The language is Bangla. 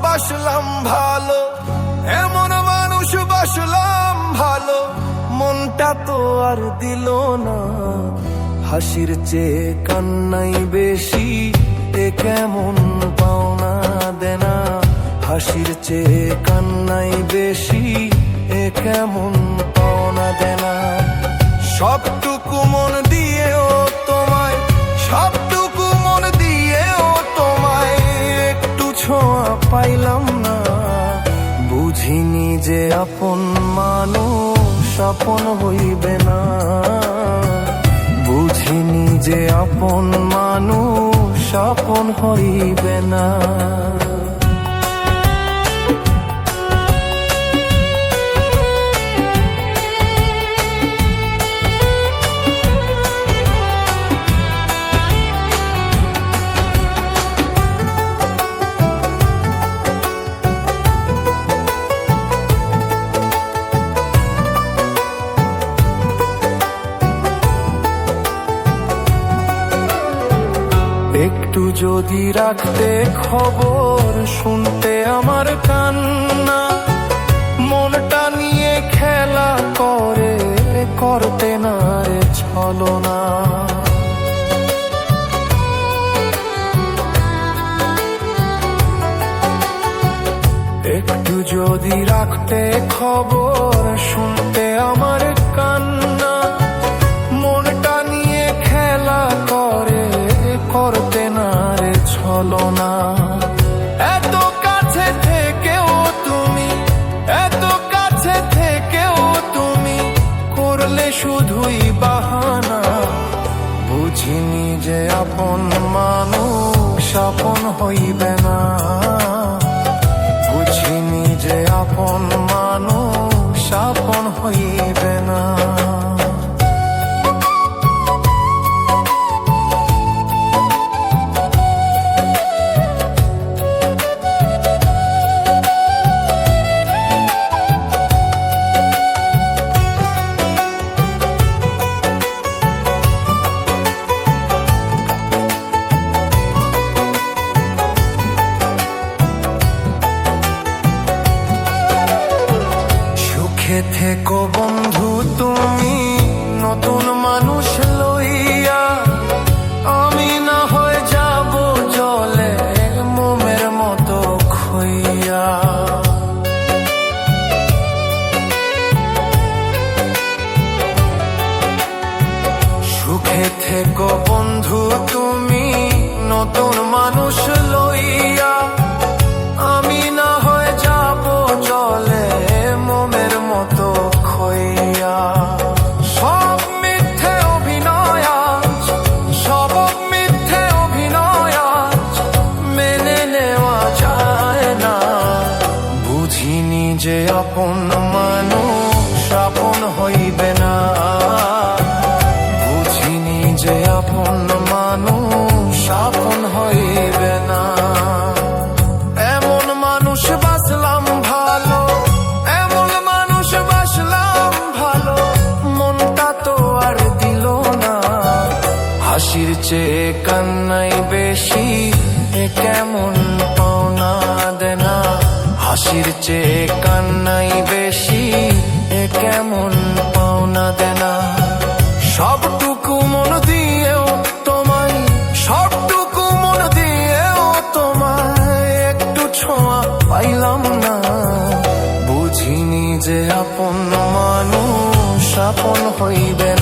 বাসলাম ভালো, এমন মানুষ বাসলাম ভালো, মনটা তো আর দিল না। হাসির চেয়ে কান্নাই বেশি, এ কেমন পাওনা দেনা। হাসির চেয়ে কান্নাই বেশি, এ কেমন পাওনা দেনা। সবটুকু মন দিয়েও তোমায়, সবটুকু মন দিয়েও তোমায় একটু ছোঁয়া পাইলাম না। বুঝিনি যে আপন মানুষ আপন হইবে না। বুঝিনি যে আপন মানুষ আপন হইবে না। একটু যদি রাখতে খবর, শুনতে আমার কান্না। মনটা নিয়ে খেলা করে, করতে না রে ছলনা। একটু যদি রাখতে খবর, শুনতে আমার কান্না। মনটা নিয়ে খেলা করে, করতে না রে ছলনা। এত কাছে থেকেও তুমি, এত কাছে থেকেও তুমি করলে শুধুই বাহানা। বুঝিনি যে আপন মানুষ আপন হইবে না। বুঝিনি যে আপন মানুষ আপন হইবে না। থেকো বন্ধু তুমি নতুন মানুষ লইয়া, আমি না হয়ে যাব জলে মোমের মতো খইয়া। সুখে থেকো বন্ধু তুমি নতুন মানুষ লইয়া, আমি না হয়ে যাব জলে মোমের মতো খইয়া। সব মিথ্যে অভিনয়, সব মিথ্যে অভিনয় মেনে নেওয়া যায় না। বুঝিনি যে আপন মানুষ আপন হইবে না। বুঝিনি যে আপন মানুষ আপন হইবে না। এমন মানুষ বাসলাম ভালো, এমন মানুষ বাসলাম ভালো, মনটা তো আর দিল না। হাসির চেয়ে কান্নাই বেশি, এ কেমন পাওনা দেনা। হাসির চেয়ে কান্নাই বেশি, এ কেমন পাওনা দেনা। সবটুকু মন দিয়েও তোমায়, সবটুকু মন দিয়েও তোমায় একটু ছোঁয়া পাইলাম না। বুঝিনি যে আপন মানুষ আপন হইবে না।